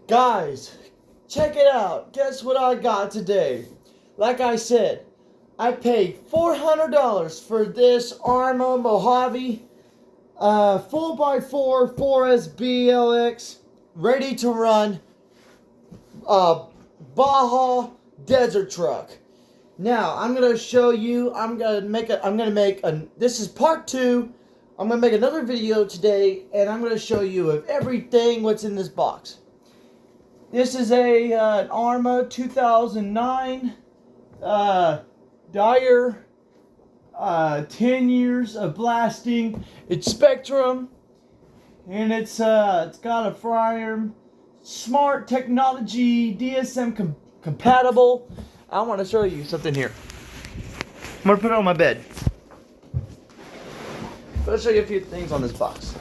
Guys, check it out. Guess what I got today? Like I said, I paid $400 for this arrma Mojave 4x4 4S BLX ready to run Baja desert truck. Now I'm gonna show you. This is part 2. I'm gonna make another video today, and I'm gonna show you of everything what's in this box. This is an arrma 2009 Dyer 10 years of blasting. It's Spectrum, and it's got a firearm, smart technology, DSM compatible. I want to show you something here. I'm gonna put it on my bed. Let's show you a few things on this box.